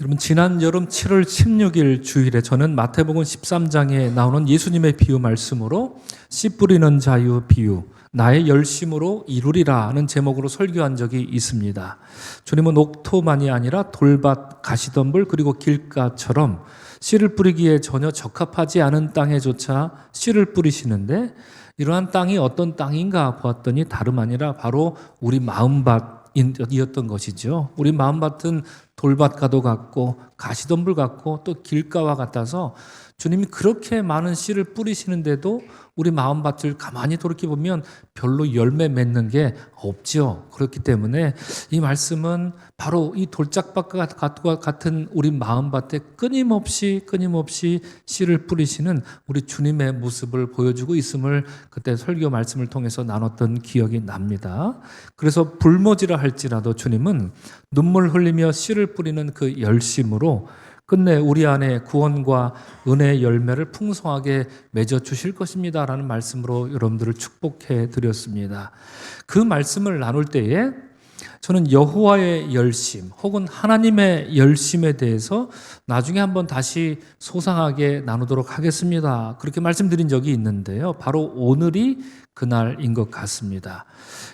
여러분, 지난 여름 7월 16일 주일에 저는 마태복음 13장에 나오는 예수님의 비유 말씀으로 씨 뿌리는 자유 비유, 나의 열심으로 이루리라 는 제목으로 설교한 적이 있습니다. 주님은 옥토만이 아니라 돌밭, 가시덤불 그리고 길가처럼 씨를 뿌리기에 전혀 적합하지 않은 땅에조차 씨를 뿌리시는데, 이러한 땅이 어떤 땅인가 보았더니 다름 아니라 바로 우리 마음밭이었던 것이죠. 우리 마음밭은 돌밭과도 같고 가시덤불 같고 또 길가와 같아서 주님이 그렇게 많은 씨를 뿌리시는데도 우리 마음밭을 가만히 돌이켜보면 별로 열매 맺는 게 없죠. 그렇기 때문에 이 말씀은 바로 이 돌짝밭과 같은 우리 마음밭에 끊임없이 씨를 뿌리시는 우리 주님의 모습을 보여주고 있음을 그때 설교 말씀을 통해서 나눴던 기억이 납니다. 그래서 불모지라 할지라도 주님은 눈물 흘리며 씨를 뿌리는 그 열심으로 끝내 우리 안에 구원과 은혜의 열매를 풍성하게 맺어 주실 것입니다 라는 말씀으로 여러분들을 축복해 드렸습니다. 그 말씀을 나눌 때에 저는 여호와의 열심 혹은 하나님의 열심에 대해서 나중에 한번 다시 소상하게 나누도록 하겠습니다. 그렇게 말씀드린 적이 있는데요. 바로 오늘이 그날인 것 같습니다.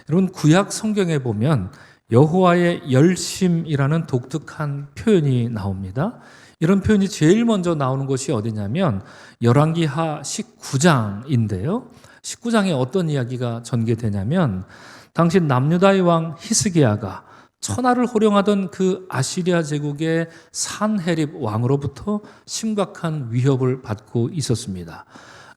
여러분, 구약 성경에 보면 여호와의 열심이라는 독특한 표현이 나옵니다. 이런 표현이 제일 먼저 나오는 것이 어디냐면 열왕기하 19장인데요. 19장에 어떤 이야기가 전개되냐면 당시 남유다의 왕 히스기야가 천하를 호령하던 그 아시리아 제국의 산헤립 왕으로부터 심각한 위협을 받고 있었습니다.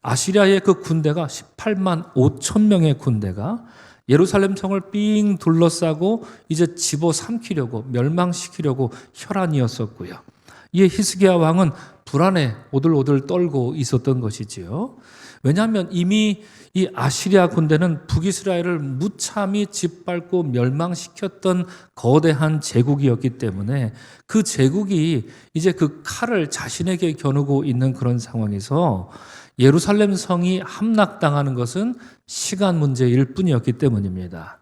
아시리아의 그 군대가 18만 5천 명의 군대가 예루살렘 성을 삥 둘러싸고 이제 집어삼키려고 멸망시키려고 혈안이었었고요. 이에 히스기야 왕은 불안에 오들오들 떨고 있었던 것이지요. 왜냐하면 이미 이 아시리아 군대는 북이스라엘을 무참히 짓밟고 멸망시켰던 거대한 제국이었기 때문에 그 제국이 이제 그 칼을 자신에게 겨누고 있는 그런 상황에서 예루살렘 성이 함락당하는 것은 시간 문제일 뿐이었기 때문입니다.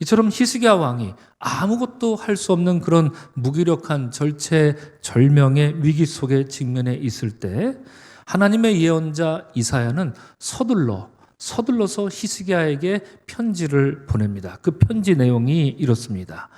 이처럼 히스기야 왕이 아무것도 할 수 없는 그런 무기력한 절체절명의 위기 속에 직면해 있을 때 하나님의 예언자 이사야는 서둘러서 히스기야에게 편지를 보냅니다. 그 편지 내용이 이렇습니다.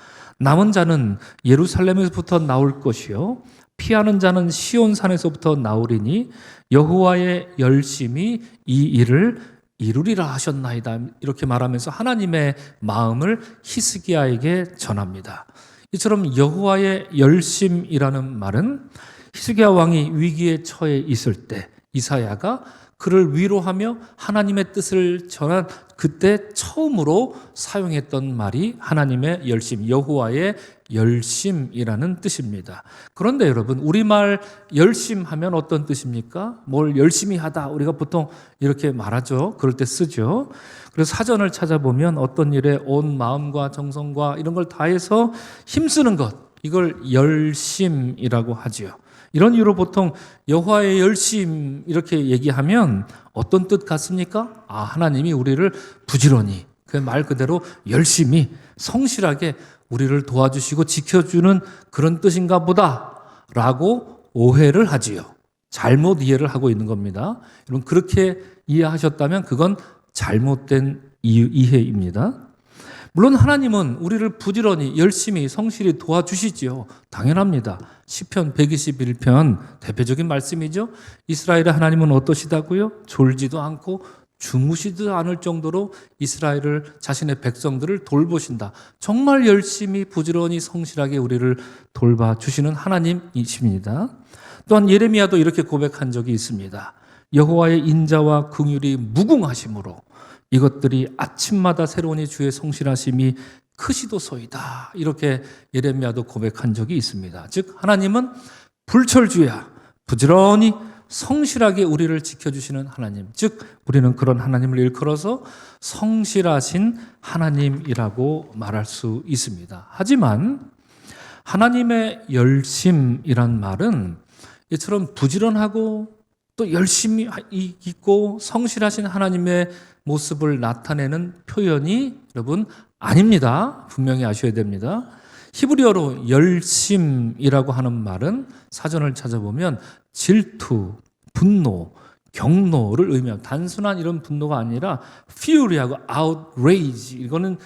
남은 자는 예루살렘에서부터 나올 것이요 피하는 자는 시온산에서부터 나오리니 여호와의 열심이 이 일을 이루리라 하셨나이다. 이렇게 말하면서 하나님의 마음을 히스기야에게 전합니다. 이처럼 여호와의 열심이라는 말은 히스기야 왕이 위기에 처해 있을 때 이사야가 그를 위로하며 하나님의 뜻을 전한 그때 처음으로 사용했던 말이 하나님의 열심, 여호와의 열심이라는 뜻입니다. 그런데 여러분, 우리말 열심하면 어떤 뜻입니까? 뭘 열심히 하다, 우리가 보통 이렇게 말하죠. 그럴 때 쓰죠. 그래서 사전을 찾아보면 어떤 일에 온 마음과 정성과 이런 걸 다해서 힘쓰는 것, 이걸 열심이라고 하지요. 이런 이유로 보통 여호와의 열심 이렇게 얘기하면 어떤 뜻 같습니까? 하나님이 우리를 부지런히, 그 말 그대로 열심히 성실하게 우리를 도와주시고 지켜주는 그런 뜻인가 보다라고 오해를 하지요. 잘못 이해를 하고 있는 겁니다. 여러분, 그렇게 이해하셨다면 그건 잘못된 이해입니다. 물론 하나님은 우리를 부지런히 열심히 성실히 도와주시지요. 당연합니다. 시편 121편 대표적인 말씀이죠. 이스라엘의 하나님은 어떠시다고요? 졸지도 않고 주무시지도 않을 정도로 이스라엘을, 자신의 백성들을 돌보신다. 정말 열심히 부지런히 성실하게 우리를 돌봐주시는 하나님이십니다. 또한 예레미야도 이렇게 고백한 적이 있습니다. 여호와의 인자와 긍휼이 무궁하심으로 이것들이 아침마다 새로우니 주의 성실하심이 크시도소이다. 이렇게 예레미야도 고백한 적이 있습니다. 즉 하나님은 불철주야 부지런히 성실하게 우리를 지켜주시는 하나님, 즉 우리는 그런 하나님을 일컬어서 성실하신 하나님이라고 말할 수 있습니다. 하지만 하나님의 열심이란 말은 이처럼 부지런하고 또 열심히 있고 성실하신 하나님의 모습을 나타내는 표현이 여러분 아닙니다. 분명히 아셔야 됩니다. 히브리어로 열심이라고 하는 말은 사전을 찾아보면 질투, 분노, 경노를 의미합니다. 단순한 이런 분노가 아니라 fury하고 outrage, 이거는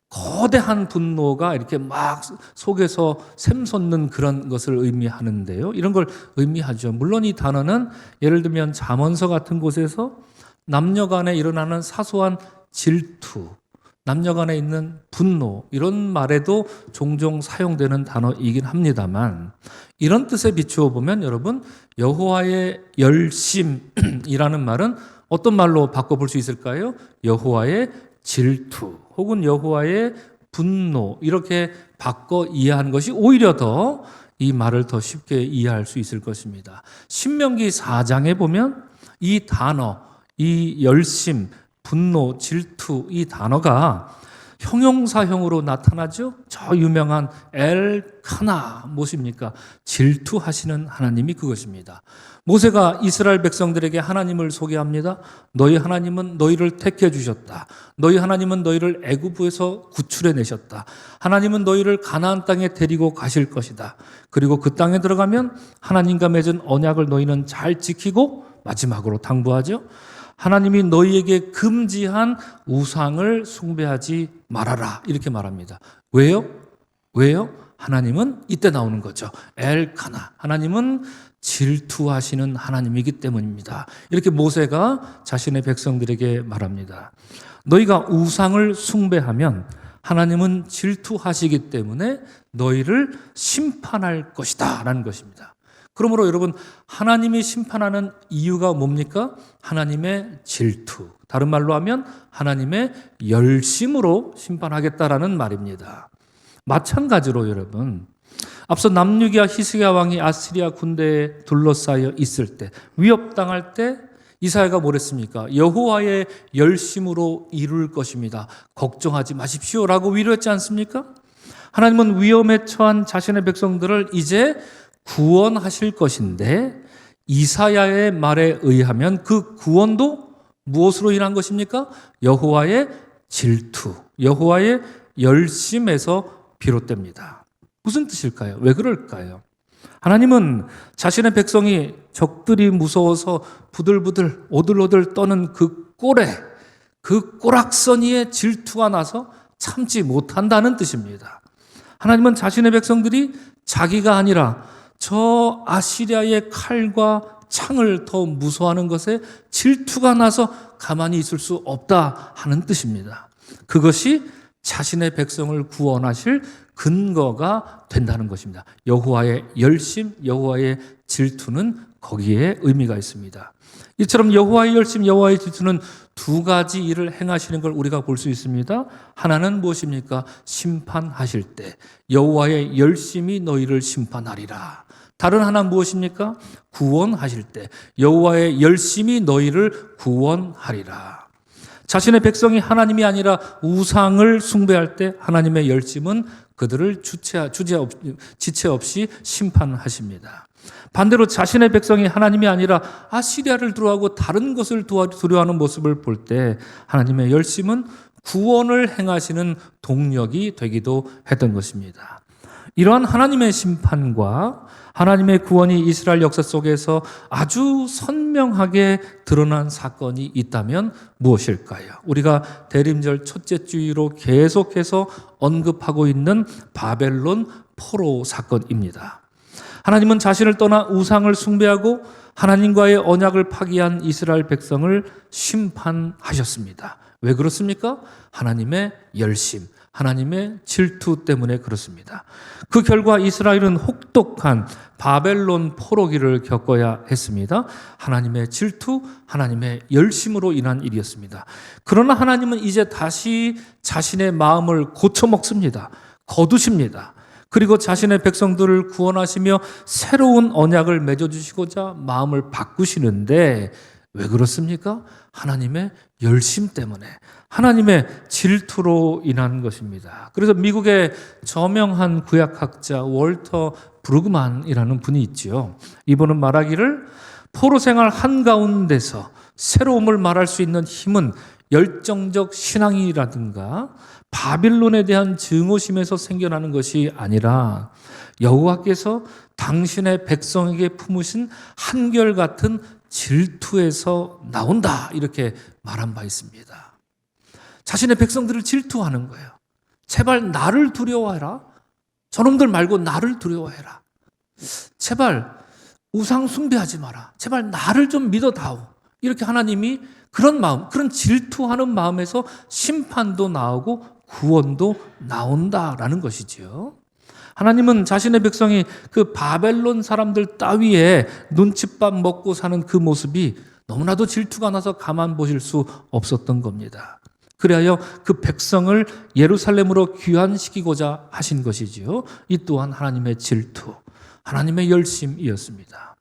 거대한 분노가 이렇게 막 속에서 샘솟는 그런 것을 의미하는데요. 이런 걸 의미하죠. 물론 이 단어는 예를 들면 잠언서 같은 곳에서 남녀 간에 일어나는 사소한 질투, 남녀 간에 있는 분노, 이런 말에도 종종 사용되는 단어이긴 합니다만, 이런 뜻에 비추어 보면 여러분, 여호와의 열심이라는 말은 어떤 말로 바꿔볼 수 있을까요? 여호와의 질투 혹은 여호와의 분노, 이렇게 바꿔 이해하는 것이 오히려 더 이 말을 더 쉽게 이해할 수 있을 것입니다. 신명기 4장에 보면 이 단어, 이 열심, 분노, 질투, 이 단어가 형용사형으로 나타나죠. 저 유명한 엘카나, 무엇입니까? 질투하시는 하나님이 그것입니다. 모세가 이스라엘 백성들에게 하나님을 소개합니다. 너희 하나님은 너희를 택해 주셨다. 너희 하나님은 너희를 애굽에서 구출해 내셨다. 하나님은 너희를 가나안 땅에 데리고 가실 것이다. 그리고 그 땅에 들어가면 하나님과 맺은 언약을 너희는 잘 지키고, 마지막으로 당부하죠. 하나님이 너희에게 금지한 우상을 숭배하지 말아라, 이렇게 말합니다. 왜요? 하나님은 이때 나오는 거죠. 엘카나, 하나님은 질투하시는 하나님이기 때문입니다. 이렇게 모세가 자신의 백성들에게 말합니다. 너희가 우상을 숭배하면 하나님은 질투하시기 때문에 너희를 심판할 것이다 라는 것입니다. 그러므로 여러분, 하나님이 심판하는 이유가 뭡니까? 하나님의 질투, 다른 말로 하면 하나님의 열심으로 심판하겠다라는 말입니다. 마찬가지로 여러분, 앞서 남유기와 히스기야 왕이 아시리아 군대에 둘러싸여 있을 때, 위협당할 때 이사야가 뭐랬습니까? 여호와의 열심으로 이룰 것입니다. 걱정하지 마십시오라고 위로했지 않습니까? 하나님은 위험에 처한 자신의 백성들을 이제 구원하실 것인데, 이사야의 말에 의하면 그 구원도 무엇으로 인한 것입니까? 여호와의 질투, 여호와의 열심에서 비롯됩니다. 무슨 뜻일까요? 왜 그럴까요? 하나님은 자신의 백성이 적들이 무서워서 부들부들 오들오들 떠는 그 꼴에, 그 꼬락서니에 질투가 나서 참지 못한다는 뜻입니다. 하나님은 자신의 백성들이 자기가 아니라 저 아시리아의 칼과 창을 더 무서워하는 것에 질투가 나서 가만히 있을 수 없다 하는 뜻입니다. 그것이 자신의 백성을 구원하실 근거가 된다는 것입니다. 여호와의 열심, 여호와의 질투는 거기에 의미가 있습니다. 이처럼 여호와의 열심, 여호와의 질투는 두 가지 일을 행하시는 걸 우리가 볼 수 있습니다. 하나는 무엇입니까? 심판하실 때 여호와의 열심이 너희를 심판하리라. 다른 하나는 무엇입니까? 구원하실 때 여호와의 열심이 너희를 구원하리라. 자신의 백성이 하나님이 아니라 우상을 숭배할 때 하나님의 열심은 그들을 지체 없이 심판하십니다. 반대로 자신의 백성이 하나님이 아니라 아시리아를 두려워하고 다른 것을 두려워하는 모습을 볼 때 하나님의 열심은 구원을 행하시는 동력이 되기도 했던 것입니다. 이러한 하나님의 심판과 하나님의 구원이 이스라엘 역사 속에서 아주 선명하게 드러난 사건이 있다면 무엇일까요? 우리가 대림절 첫째 주일로 계속해서 언급하고 있는 바벨론 포로 사건입니다. 하나님은 자신을 떠나 우상을 숭배하고 하나님과의 언약을 파기한 이스라엘 백성을 심판하셨습니다. 왜 그렇습니까? 하나님의 열심, 하나님의 질투 때문에 그렇습니다. 그 결과 이스라엘은 혹독한 바벨론 포로기를 겪어야 했습니다. 하나님의 질투, 하나님의 열심으로 인한 일이었습니다. 그러나 하나님은 이제 다시 자신의 마음을 고쳐먹습니다. 거두십니다. 그리고 자신의 백성들을 구원하시며 새로운 언약을 맺어주시고자 마음을 바꾸시는데 왜 그렇습니까? 하나님의 열심 때문에, 하나님의 질투로 인한 것입니다. 그래서 미국의 저명한 구약학자 월터 브루그만이라는 분이 있지요. 이분은 말하기를 포로 생활 한가운데서 새로움을 말할 수 있는 힘은 열정적 신앙이라든가 바빌론에 대한 증오심에서 생겨나는 것이 아니라 여호와께서 당신의 백성에게 품으신 한결같은 질투에서 나온다, 이렇게 말한 바 있습니다. 자신의 백성들을 질투하는 거예요. 제발 나를 두려워해라. 저놈들 말고 나를 두려워해라. 제발 우상 숭배하지 마라. 제발 나를 좀 믿어다오. 이렇게 하나님이 그런 마음, 그런 질투하는 마음에서 심판도 나오고 구원도 나온다라는 것이지요. 하나님은 자신의 백성이 그 바벨론 사람들 따위에 눈칫밥 먹고 사는 그 모습이 너무나도 질투가 나서 가만 보실 수 없었던 겁니다. 그리하여 그 백성을 예루살렘으로 귀환시키고자 하신 것이지요. 이 또한 하나님의 질투, 하나님의 열심이었습니다.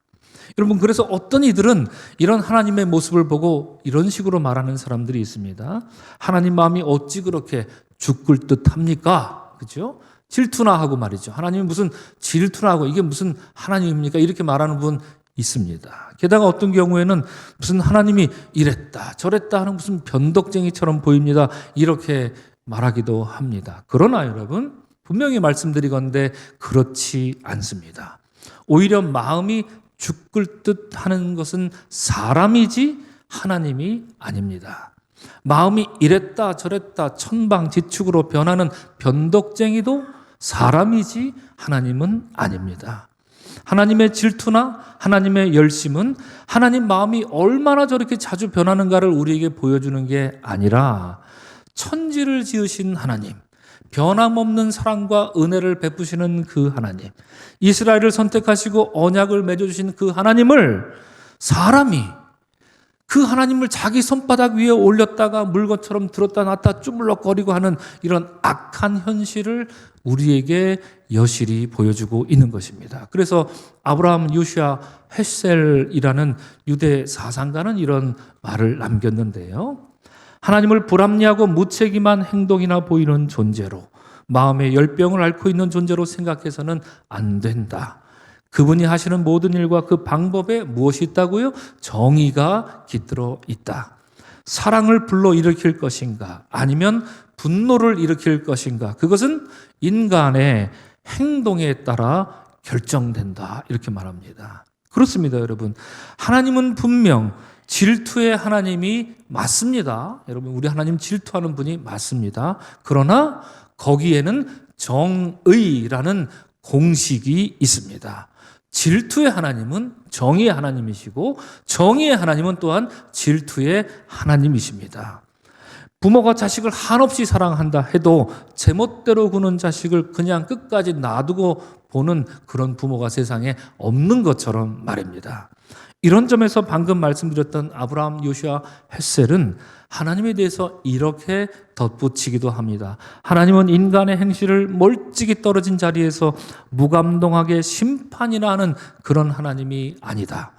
여러분, 그래서 어떤 이들은 이런 하나님의 모습을 보고 이런 식으로 말하는 사람들이 있습니다. 하나님 마음이 어찌 그렇게 죽을 듯 합니까? 그죠? 질투나 하고 말이죠. 하나님이 무슨 질투나 하고 이게 무슨 하나님입니까? 이렇게 말하는 분 있습니다. 게다가 어떤 경우에는 무슨 하나님이 이랬다 저랬다 하는 무슨 변덕쟁이처럼 보입니다, 이렇게 말하기도 합니다. 그러나 여러분, 분명히 말씀드리건대 그렇지 않습니다. 오히려 마음이 죽을 듯 하는 것은 사람이지 하나님이 아닙니다. 마음이 이랬다 저랬다 천방지축으로 변하는 변덕쟁이도 사람이지 하나님은 아닙니다. 하나님의 질투나 하나님의 열심은 하나님 마음이 얼마나 저렇게 자주 변하는가를 우리에게 보여주는 게 아니라 천지를 지으신 하나님, 변함없는 사랑과 은혜를 베푸시는 그 하나님, 이스라엘을 선택하시고 언약을 맺어주신 그 하나님을 사람이 그 하나님을 자기 손바닥 위에 올렸다가 물건처럼 들었다 놨다 쭈물럭거리고 하는 이런 악한 현실을 우리에게 여실히 보여주고 있는 것입니다. 그래서 아브라함 요시아 헷셀이라는 유대 사상가는 이런 말을 남겼는데요. 하나님을 불합리하고 무책임한 행동이나 보이는 존재로, 마음의 열병을 앓고 있는 존재로 생각해서는 안 된다. 그분이 하시는 모든 일과 그 방법에 무엇이 있다고요? 정의가 깃들어 있다. 사랑을 불러일으킬 것인가? 아니면 분노를 일으킬 것인가? 그것은 인간의 행동에 따라 결정된다. 이렇게 말합니다. 그렇습니다, 여러분. 하나님은 분명 질투의 하나님이 맞습니다. 여러분, 우리 하나님 질투하는 분이 맞습니다. 그러나 거기에는 정의라는 공식이 있습니다. 질투의 하나님은 정의의 하나님이시고 정의의 하나님은 또한 질투의 하나님이십니다. 부모가 자식을 한없이 사랑한다 해도 제멋대로 구는 자식을 그냥 끝까지 놔두고 보는 그런 부모가 세상에 없는 것처럼 말입니다. 이런 점에서 방금 말씀드렸던 아브라함, 요시아, 헷셀은 하나님에 대해서 이렇게 덧붙이기도 합니다. 하나님은 인간의 행실을 멀찍이 떨어진 자리에서 무감동하게 심판이나 하는 그런 하나님이 아니다.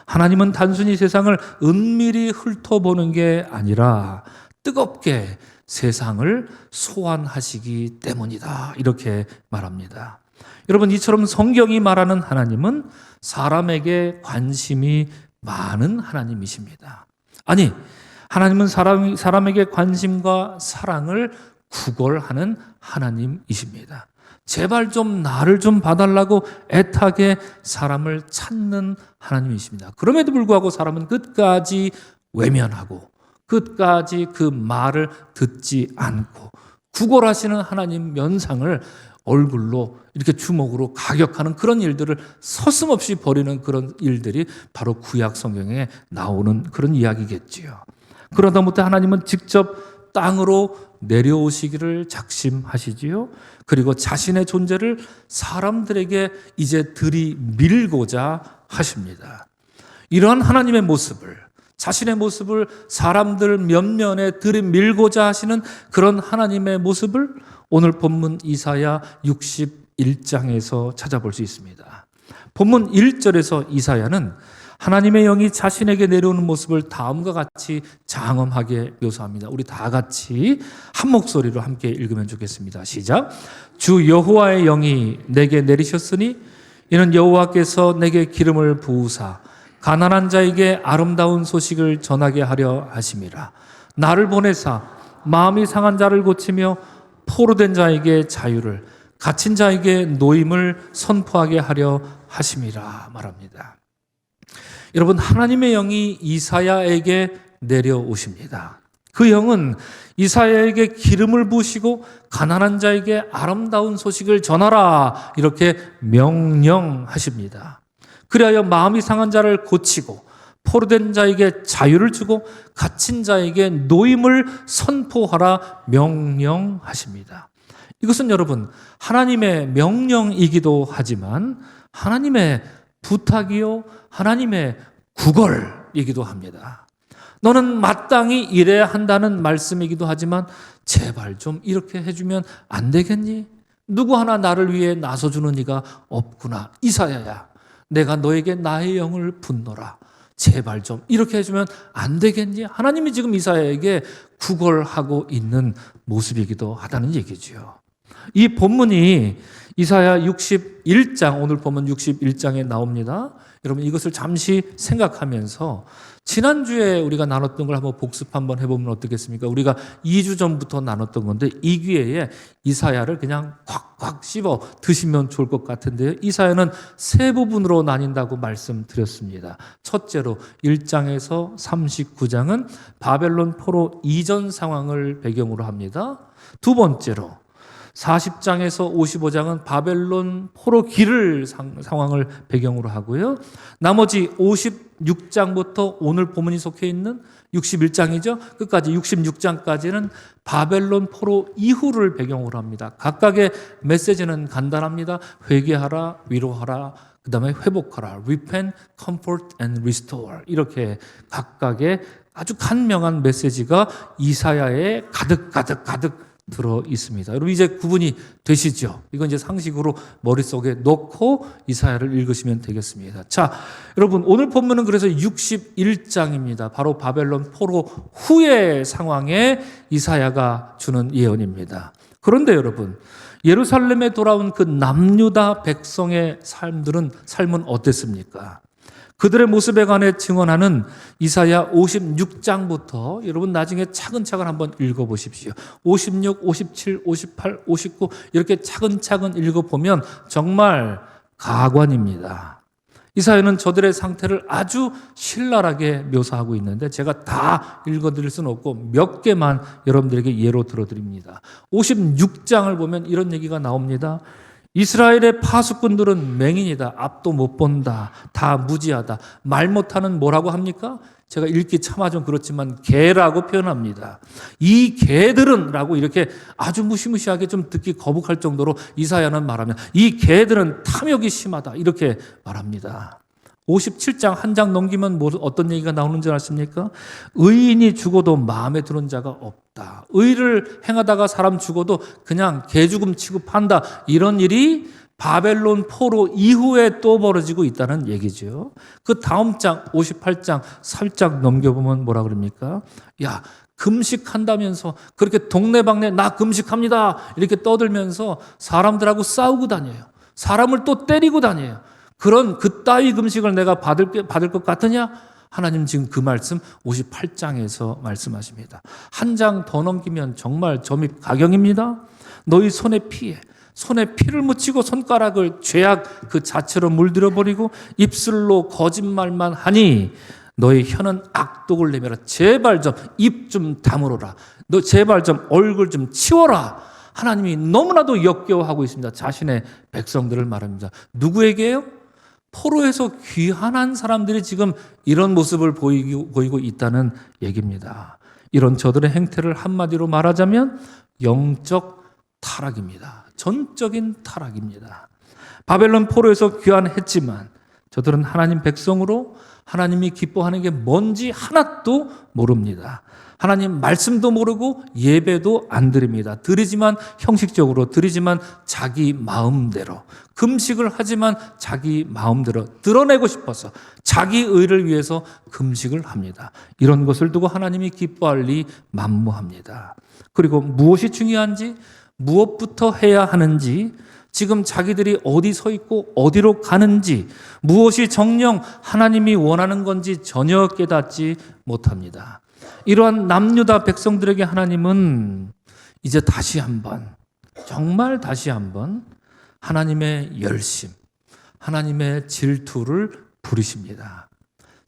하나님은 단순히 세상을 은밀히 훑어보는 게 아니라 뜨겁게 세상을 소환하시기 때문이다. 이렇게 말합니다. 여러분, 이처럼 성경이 말하는 하나님은 사람에게 관심이 많은 하나님이십니다. 아니, 하나님은 사람에게 관심과 사랑을 구걸하는 하나님이십니다. 제발 좀 나를 좀 봐달라고 애타게 사람을 찾는 하나님이십니다. 그럼에도 불구하고 사람은 끝까지 외면하고 끝까지 그 말을 듣지 않고 구걸하시는 하나님 면상을 얼굴로 이렇게 주먹으로 가격하는 그런 일들을 서슴없이 벌이는 그런 일들이 바로 구약 성경에 나오는 그런 이야기겠지요. 그러다 못해 하나님은 직접 땅으로 내려오시기를 작심하시지요. 그리고 자신의 존재를 사람들에게 이제 들이밀고자 하십니다. 이러한 하나님의 모습을, 자신의 모습을 사람들 면면에 들이밀고자 하시는 그런 하나님의 모습을 오늘 본문 이사야 61장에서 찾아볼 수 있습니다. 본문 1절에서 이사야는 하나님의 영이 자신에게 내려오는 모습을 다음과 같이 장엄하게 묘사합니다. 우리 다 같이 한 목소리로 함께 읽으면 좋겠습니다. 시작. 주 여호와의 영이 내게 내리셨으니 이는 여호와께서 내게 기름을 부으사 가난한 자에게 아름다운 소식을 전하게 하려 하심이라. 나를 보내사 마음이 상한 자를 고치며 포로된 자에게 자유를, 갇힌 자에게 노임을 선포하게 하려 하심이라 말합니다. 여러분, 하나님의 영이 이사야에게 내려오십니다. 그 영은 이사야에게 기름을 부으시고 가난한 자에게 아름다운 소식을 전하라 이렇게 명령하십니다. 그리하여 마음이 상한 자를 고치고 포로된 자에게 자유를 주고 갇힌 자에게 노임을 선포하라 명령하십니다. 이것은 여러분 하나님의 명령이기도 하지만 하나님의 부탁이요 하나님의 구걸이기도 합니다. 너는 마땅히 일해야 한다는 말씀이기도 하지만 제발 좀 이렇게 해주면 안 되겠니? 누구 하나 나를 위해 나서주는 이가 없구나. 이사야야, 내가 너에게 나의 영을 붓노라. 제발 좀 이렇게 해주면 안 되겠니? 하나님이 지금 이사야에게 구걸하고 있는 모습이기도 하다는 얘기죠. 이 본문이 이사야 61장, 오늘 보면 61장에 나옵니다. 여러분 이것을 잠시 생각하면서 지난주에 우리가 나눴던 걸 한번 복습 한번 해보면 어떻겠습니까? 우리가 2주 전부터 나눴던 건데 이 기회에 이사야를 그냥 콱콱 씹어 드시면 좋을 것 같은데요. 이사야는 세 부분으로 나뉜다고 말씀드렸습니다. 첫째로 1장에서 39장은 바벨론 포로 이전 상황을 배경으로 합니다. 두 번째로 40장에서 55장은 바벨론 포로 길을 상황을 배경으로 하고요. 나머지 56장부터 오늘 본문이 속해 있는 61장이죠. 끝까지 66장까지는 바벨론 포로 이후를 배경으로 합니다. 각각의 메시지는 간단합니다. 회개하라, 위로하라, 그 다음에 회복하라, repent, comfort and restore. 이렇게 각각의 아주 간명한 메시지가 이사야에 가득 들어 있습니다. 여러분 이제 구분이 되시죠? 이건 이제 상식으로 머릿속에 넣고 이사야를 읽으시면 되겠습니다. 자, 여러분 오늘 본문은 그래서 61장입니다. 바로 바벨론 포로 후의 상황에 이사야가 주는 예언입니다. 그런데 여러분 예루살렘에 돌아온 그 남유다 백성의 삶은 어땠습니까? 그들의 모습에 관해 증언하는 이사야 56장부터 여러분 나중에 차근차근 한번 읽어보십시오. 56, 57, 58, 59 이렇게 차근차근 읽어보면 정말 가관입니다. 이사야는 저들의 상태를 아주 신랄하게 묘사하고 있는데 제가 다 읽어드릴 수는 없고 몇 개만 여러분들에게 예로 들어드립니다. 56장을 보면 이런 얘기가 나옵니다. 이스라엘의 파수꾼들은 맹인이다. 앞도 못 본다. 다 무지하다. 말 못하는 뭐라고 합니까? 제가 읽기 차마 좀 그렇지만 개라고 표현합니다. 이 개들은 라고 이렇게 아주 무시무시하게 좀 듣기 거북할 정도로 이사야는 말하면 이 개들은 탐욕이 심하다. 이렇게 말합니다. 57장 한 장 넘기면 어떤 얘기가 나오는 줄 아십니까? 의인이 죽어도 마음에 드는 자가 없다. 의를 행하다가 사람 죽어도 그냥 개죽음 취급한다. 이런 일이 바벨론 포로 이후에 또 벌어지고 있다는 얘기죠. 그 다음 장 58장 살짝 넘겨보면 뭐라 그럽니까? 야, 금식한다면서 그렇게 동네방네 나 금식합니다. 이렇게 떠들면서 사람들하고 싸우고 다녀요. 사람을 또 때리고 다녀요. 그런 그따위 금식을 내가 받을 것 같으냐? 하나님 지금 그 말씀 58장에서 말씀하십니다. 한 장 더 넘기면 정말 점입 가경입니다. 너희 손에 피를 묻히고 손가락을 죄악 그 자체로 물들여버리고 입술로 거짓말만 하니 너희 혀는 악독을 내밀어. 제발 좀 입 좀 다물어라. 너 제발 좀 얼굴 좀 치워라. 하나님이 너무나도 역겨워하고 있습니다. 자신의 백성들을 말합니다. 누구에게요? 포로에서 귀환한 사람들이 지금 이런 모습을 보이고 있다는 얘기입니다. 이런 저들의 행태를 한마디로 말하자면 영적 타락입니다. 전적인 타락입니다. 바벨론 포로에서 귀환했지만 저들은 하나님 백성으로 하나님이 기뻐하는 게 뭔지 하나도 모릅니다. 하나님 말씀도 모르고 예배도 안 드립니다. 드리지만 형식적으로 드리지만 자기 마음대로 금식을 하지만 자기 마음대로 드러내고 싶어서 자기 의를 위해서 금식을 합니다. 이런 것을 두고 하나님이 기뻐할 리 만무합니다. 그리고 무엇이 중요한지 무엇부터 해야 하는지 지금 자기들이 어디 서 있고 어디로 가는지 무엇이 정녕 하나님이 원하는 건지 전혀 깨닫지 못합니다. 이러한 남유다 백성들에게 하나님은 이제 다시 한번, 정말 다시 한번 하나님의 열심, 하나님의 질투를 부리십니다.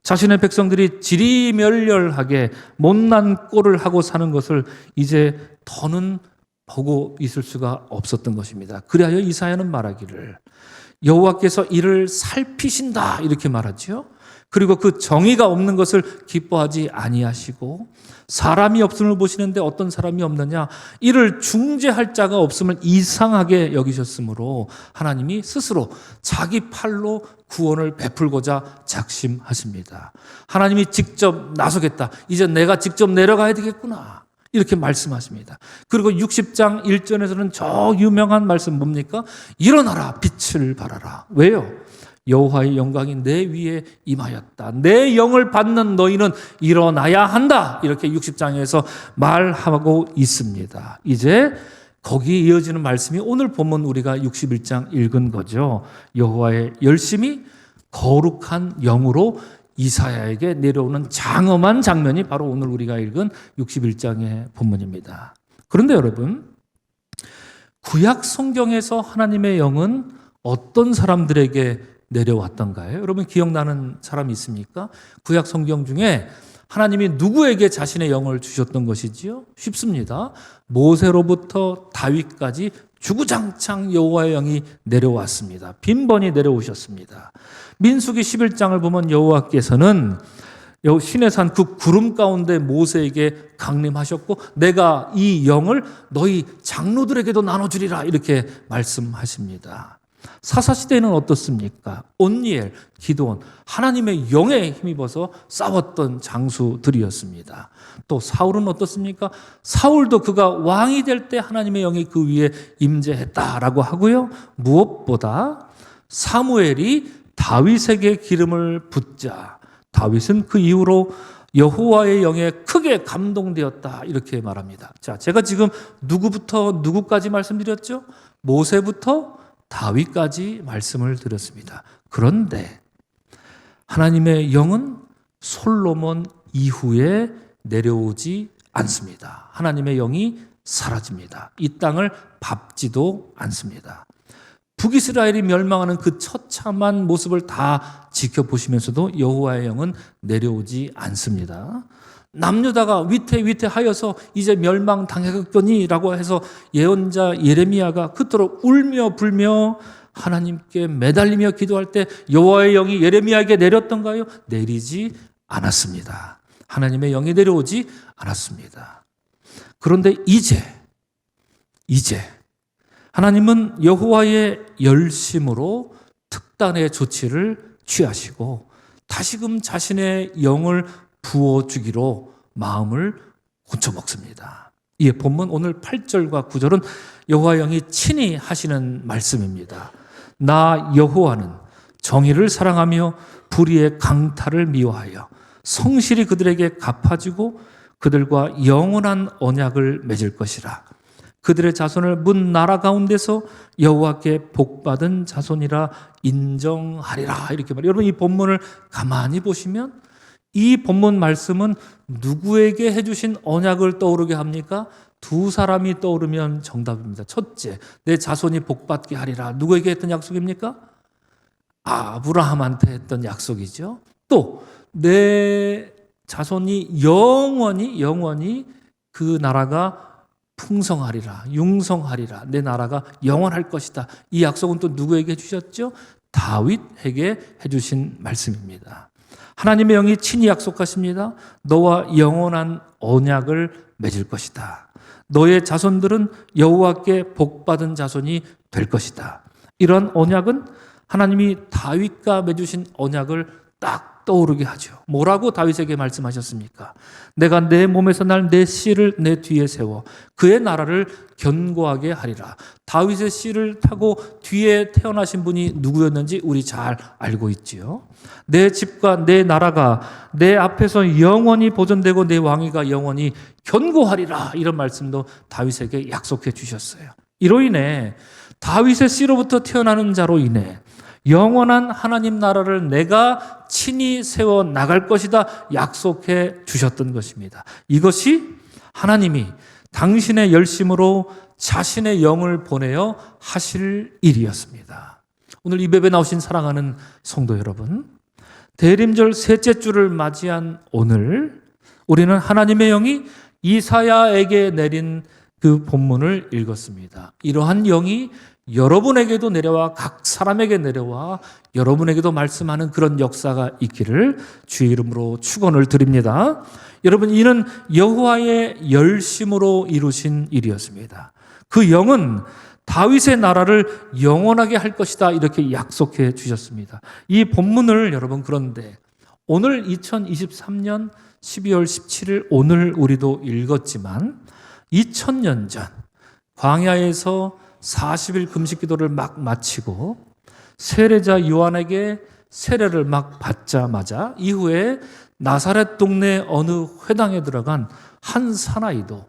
자신의 백성들이 지리멸렬하게 못난 꼴을 하고 사는 것을 이제 더는 보고 있을 수가 없었던 것입니다. 그리하여 이사야는 말하기를 여호와께서 이를 살피신다 이렇게 말하죠. 그리고 그 정의가 없는 것을 기뻐하지 아니하시고 사람이 없음을 보시는데 어떤 사람이 없느냐, 이를 중재할 자가 없음을 이상하게 여기셨으므로 하나님이 스스로 자기 팔로 구원을 베풀고자 작심하십니다. 하나님이 직접 나서겠다. 이제 내가 직접 내려가야 되겠구나. 이렇게 말씀하십니다. 그리고 60장 1절에서는 저 유명한 말씀 뭡니까? 일어나라, 빛을 발하라. 왜요? 여호와의 영광이 내 위에 임하였다. 내 영을 받는 너희는 일어나야 한다. 이렇게 60장에서 말하고 있습니다. 이제 거기에 이어지는 말씀이 오늘 본문 우리가 61장 읽은 거죠. 여호와의 열심이 거룩한 영으로 이사야에게 내려오는 장엄한 장면이 바로 오늘 우리가 읽은 61장의 본문입니다. 그런데 여러분, 구약 성경에서 하나님의 영은 어떤 사람들에게 내려왔던가요? 여러분 기억나는 사람이 있습니까? 구약 성경 중에 하나님이 누구에게 자신의 영을 주셨던 것이지요? 쉽습니다. 모세로부터 다윗까지 주구장창 여호와의 영이 내려왔습니다. 빈번히 내려오셨습니다. 민수기 11장을 보면 여호와께서는 시내산 그 구름 가운데 모세에게 강림하셨고 내가 이 영을 너희 장로들에게도 나눠주리라 이렇게 말씀하십니다. 사사시대에는 어떻습니까? 온니엘, 기드온, 하나님의 영에 힘입어서 싸웠던 장수들이었습니다. 또 사울은 어떻습니까? 사울도 그가 왕이 될 때 하나님의 영이 그 위에 임재했다라고 하고요. 무엇보다 사무엘이 다윗에게 기름을 붓자 다윗은 그 이후로 여호와의 영에 크게 감동되었다 이렇게 말합니다. 자, 제가 지금 누구부터 누구까지 말씀드렸죠? 모세부터 다윗까지 말씀을 드렸습니다. 그런데 하나님의 영은 솔로몬 이후에 내려오지 않습니다. 하나님의 영이 사라집니다. 이 땅을 밟지도 않습니다. 북이스라엘이 멸망하는 그 처참한 모습을 다 지켜보시면서도 여호와의 영은 내려오지 않습니다. 남유다가 위태위태하여서 이제 멸망당하겠거니라고 해서 예언자 예레미야가 그토록 울며 불며 하나님께 매달리며 기도할 때 여호와의 영이 예레미야에게 내렸던가요? 내리지 않았습니다. 하나님의 영이 내려오지 않았습니다. 그런데 이제 하나님은 여호와의 열심으로 특단의 조치를 취하시고 다시금 자신의 영을 부어주기로 마음을 고쳐먹습니다. 이 본문 오늘 8절과 9절은 여호와의 영이 친히 하시는 말씀입니다. 나 여호와는 정의를 사랑하며 불의의 강탈을 미워하여 성실히 그들에게 갚아주고 그들과 영원한 언약을 맺을 것이라. 그들의 자손을 문 나라 가운데서 여호와께 복받은 자손이라 인정하리라. 이렇게 말해요. 여러분 이 본문을 가만히 보시면 이 본문 말씀은 누구에게 해주신 언약을 떠오르게 합니까? 두 사람이 떠오르면 정답입니다. 첫째, 내 자손이 복받게 하리라. 누구에게 했던 약속입니까? 아브라함한테 했던 약속이죠. 또 내 자손이 영원히 그 나라가 풍성하리라, 융성하리라, 내 나라가 영원할 것이다. 이 약속은 또 누구에게 주셨죠? 다윗에게 해주신 말씀입니다. 하나님의 영이 친히 약속하십니다. 너와 영원한 언약을 맺을 것이다. 너의 자손들은 여호와께 복받은 자손이 될 것이다. 이런 언약은 하나님이 다윗과 맺으신 언약을 딱 떠오르게 하죠. 뭐라고 다윗에게 말씀하셨습니까? 내가 내 몸에서 날 내 씨를 내 뒤에 세워 그의 나라를 견고하게 하리라. 다윗의 씨를 타고 뒤에 태어나신 분이 누구였는지 우리 잘 알고 있지요. 내 집과 내 나라가 내 앞에서 영원히 보존되고 내 왕위가 영원히 견고하리라. 이런 말씀도 다윗에게 약속해 주셨어요. 이로 인해 다윗의 씨로부터 태어나는 자로 인해 영원한 하나님 나라를 내가 친히 세워 나갈 것이다 약속해 주셨던 것입니다. 이것이 하나님이 당신의 열심으로 자신의 영을 보내어 하실 일이었습니다. 오늘 이 예배에 나오신 사랑하는 성도 여러분, 대림절 셋째 주를 맞이한 오늘 우리는 하나님의 영이 이사야에게 내린 그 본문을 읽었습니다. 이러한 영이 여러분에게도 내려와 각 사람에게 내려와 여러분에게도 말씀하는 그런 역사가 있기를 주의 이름으로 축원을 드립니다. 여러분, 이는 여호와의 열심으로 이루신 일이었습니다. 그 영은 다윗의 나라를 영원하게 할 것이다 이렇게 약속해 주셨습니다. 이 본문을 여러분, 그런데 오늘 2023년 12월 17일 오늘 우리도 읽었지만 2000년 전 광야에서 40일 금식 기도를 막 마치고 세례자 요한에게 세례를 막 받자마자 이후에 나사렛 동네 어느 회당에 들어간 한 사나이도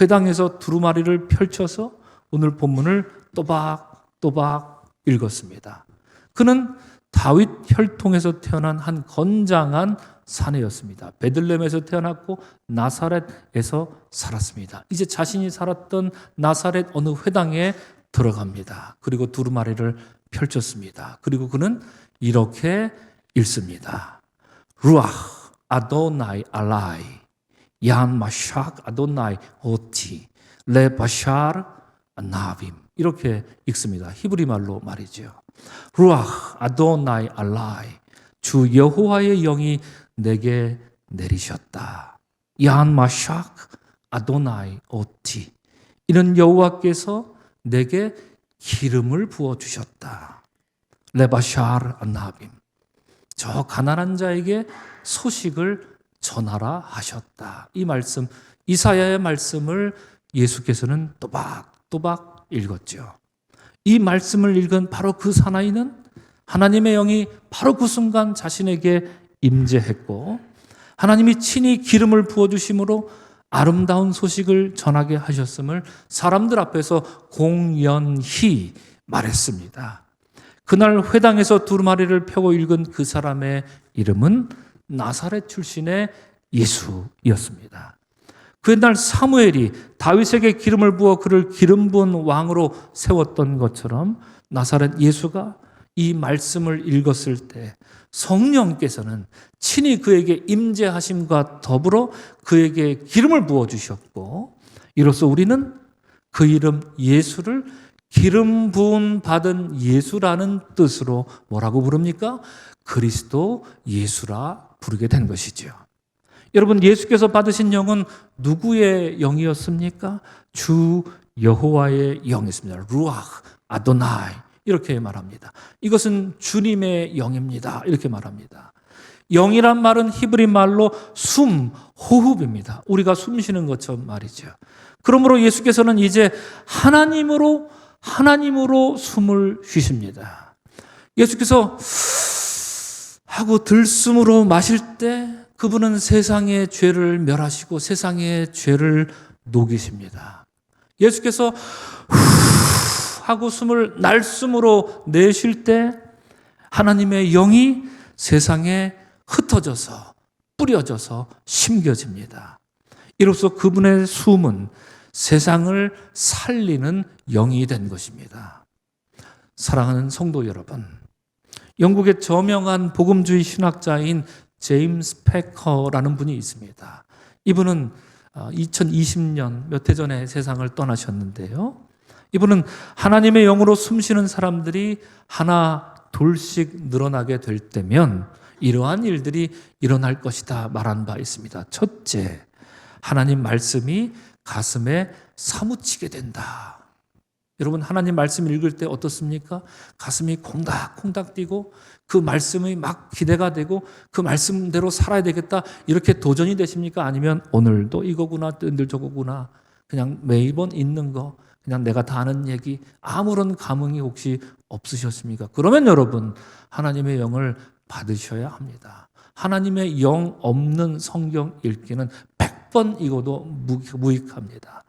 회당에서 두루마리를 펼쳐서 오늘 본문을 또박또박 읽었습니다. 그는 다윗 혈통에서 태어난 한 건장한 사내였습니다. 베들레헴에서 태어났고 나사렛에서 살았습니다. 이제 자신이 살았던 나사렛 어느 회당에 들어갑니다. 그리고 두루마리를 펼쳤습니다. 그리고 그는 이렇게 읽습니다. 루아흐 아도나이 알라이 얀 마샥 아도나이 오티 레바샤르 나빔, 이렇게 읽습니다. 히브리 말로 말이죠. 루아흐 아도나이 알라이, 주 여호와의 영이 내게 내리셨다. 얀 마샥 아도나이 오티, 이는 여호와께서 내게 기름을 부어 주셨다. 레바샤르 나빔, 저 가난한 자에게 소식을 전하라 하셨다. 이 말씀, 이사야의 말씀을 예수께서는 또박또박 읽었죠. 이 말씀을 읽은 바로 그 사나이는 하나님의 영이 바로 그 순간 자신에게 임재했고 하나님이 친히 기름을 부어주심으로 아름다운 소식을 전하게 하셨음을 사람들 앞에서 공연히 말했습니다. 그날 회당에서 두루마리를 펴고 읽은 그 사람의 이름은 나사렛 출신의 예수였습니다. 그날 사무엘이 다윗에게 기름을 부어 그를 기름 부은 왕으로 세웠던 것처럼 나사렛 예수가 이 말씀을 읽었을 때 성령께서는 친히 그에게 임재하심과 더불어 그에게 기름을 부어 주셨고, 이로써 우리는 그 이름 예수를 기름 부음 받은 예수라는 뜻으로 뭐라고 부릅니까? 그리스도 예수라 부르게 된 것이죠. 여러분, 예수께서 받으신 영은 누구의 영이었습니까? 주 여호와의 영이었습니다. 루아흐 아도나이, 이렇게 말합니다. 이것은 주님의 영입니다. 이렇게 말합니다. 영이란 말은 히브리 말로 숨, 호흡입니다. 우리가 숨 쉬는 것처럼 말이죠. 그러므로 예수께서는 이제 하나님으로 숨을 쉬십니다. 예수께서 하고 들숨으로 마실 때 그분은 세상의 죄를 멸하시고 세상의 죄를 녹이십니다. 예수께서 하고 숨을 날숨으로 내쉴 때 하나님의 영이 세상에 흩어져서 뿌려져서 심겨집니다. 이로써 그분의 숨은 세상을 살리는 영이 된 것입니다. 사랑하는 성도 여러분, 영국의 저명한 복음주의 신학자인 제임스 패커라는 분이 있습니다. 이분은 2020년 몇 해 전에 세상을 떠나셨는데요. 이분은 하나님의 영으로 숨쉬는 사람들이 하나 둘씩 늘어나게 될 때면 이러한 일들이 일어날 것이다 말한 바 있습니다. 첫째, 하나님 말씀이 가슴에 사무치게 된다. 여러분, 하나님 말씀 읽을 때 어떻습니까? 가슴이 콩닥콩닥 뛰고 그 말씀이 막 기대가 되고 그 말씀대로 살아야 되겠다 이렇게 도전이 되십니까? 아니면 오늘도 이거구나, 늘 저거구나, 그냥 매번 있는 거, 그냥 내가 다 아는 얘기, 아무런 감흥이 혹시 없으셨습니까? 그러면 여러분, 하나님의 영을 받으셔야 합니다. 하나님의 영 없는 성경 읽기는 100번 읽어도 무익합니다.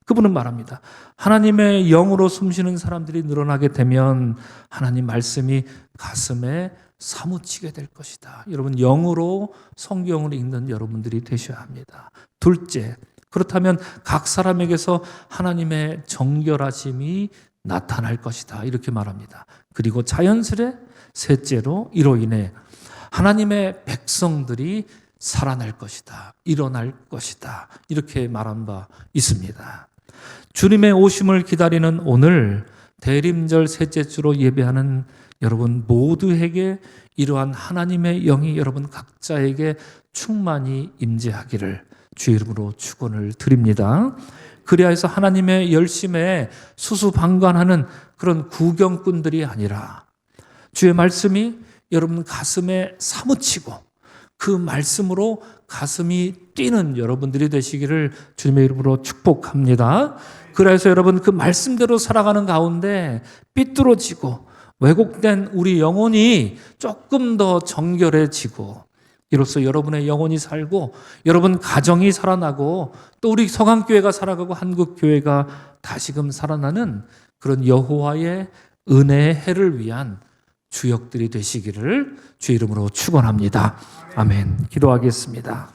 그분은 말합니다. 하나님의 영으로 숨쉬는 사람들이 늘어나게 되면 하나님 말씀이 가슴에 사무치게 될 것이다. 여러분, 영으로 성경을 읽는 여러분들이 되셔야 합니다. 둘째, 그렇다면 각 사람에게서 하나님의 정결하심이 나타날 것이다. 이렇게 말합니다. 그리고 자연스레 셋째로 이로 인해 하나님의 백성들이 살아날 것이다. 일어날 것이다. 이렇게 말한 바 있습니다. 주님의 오심을 기다리는 오늘 대림절 셋째 주로 예배하는 여러분 모두에게 이러한 하나님의 영이 여러분 각자에게 충만히 임재하기를 주의 이름으로 축원을 드립니다. 그리하여서 하나님의 열심에 수수방관하는 그런 구경꾼들이 아니라 주의 말씀이 여러분 가슴에 사무치고 그 말씀으로 가슴이 뛰는 여러분들이 되시기를 주님의 이름으로 축복합니다. 그래서 여러분 그 말씀대로 살아가는 가운데 삐뚤어지고 왜곡된 우리 영혼이 조금 더 정결해지고 이로써 여러분의 영혼이 살고 여러분 가정이 살아나고 또 우리 서강교회가 살아가고 한국교회가 다시금 살아나는 그런 여호와의 은혜의 해를 위한 주역들이 되시기를 주의 이름으로 축원합니다. 아멘. 기도하겠습니다.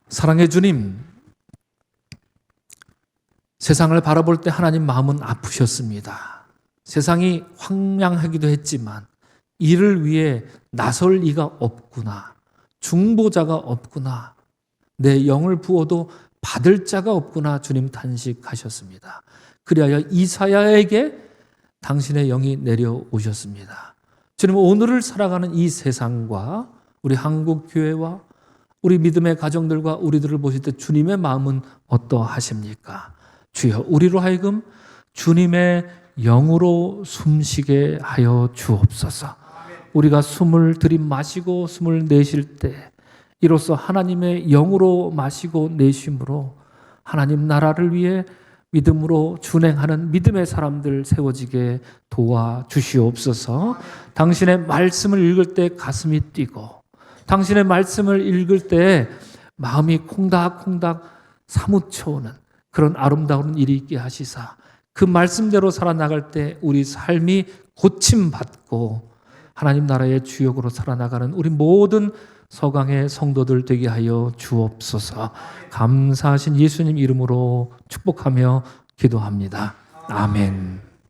사랑의 주님, 세상을 바라볼 때 하나님 마음은 아프셨습니다. 세상이 황량하기도 했지만 이를 위해 나설 이가 없구나. 중보자가 없구나. 내 영을 부어도 받을 자가 없구나. 주님 탄식하셨습니다. 그리하여 이사야에게 당신의 영이 내려오셨습니다. 주님, 오늘을 살아가는 이 세상과 우리 한국교회와 우리 믿음의 가정들과 우리들을 보실 때 주님의 마음은 어떠하십니까? 주여, 우리로 하여금 주님의 영으로 숨쉬게 하여 주옵소서. 우리가 숨을 들이마시고 숨을 내쉴 때 이로써 하나님의 영으로 마시고 내쉼으로 하나님 나라를 위해 믿음으로 준행하는 믿음의 사람들 세워지게 도와주시옵소서. 당신의 말씀을 읽을 때 가슴이 뛰고 당신의 말씀을 읽을 때 마음이 콩닥콩닥 사무쳐오는 그런 아름다운 일이 있게 하시사 그 말씀대로 살아나갈 때 우리 삶이 고침받고 하나님 나라의 주역으로 살아나가는 우리 모든 서강의 성도들 되게 하여 주옵소서. 감사하신 예수님 이름으로 축복하며 기도합니다. 아멘.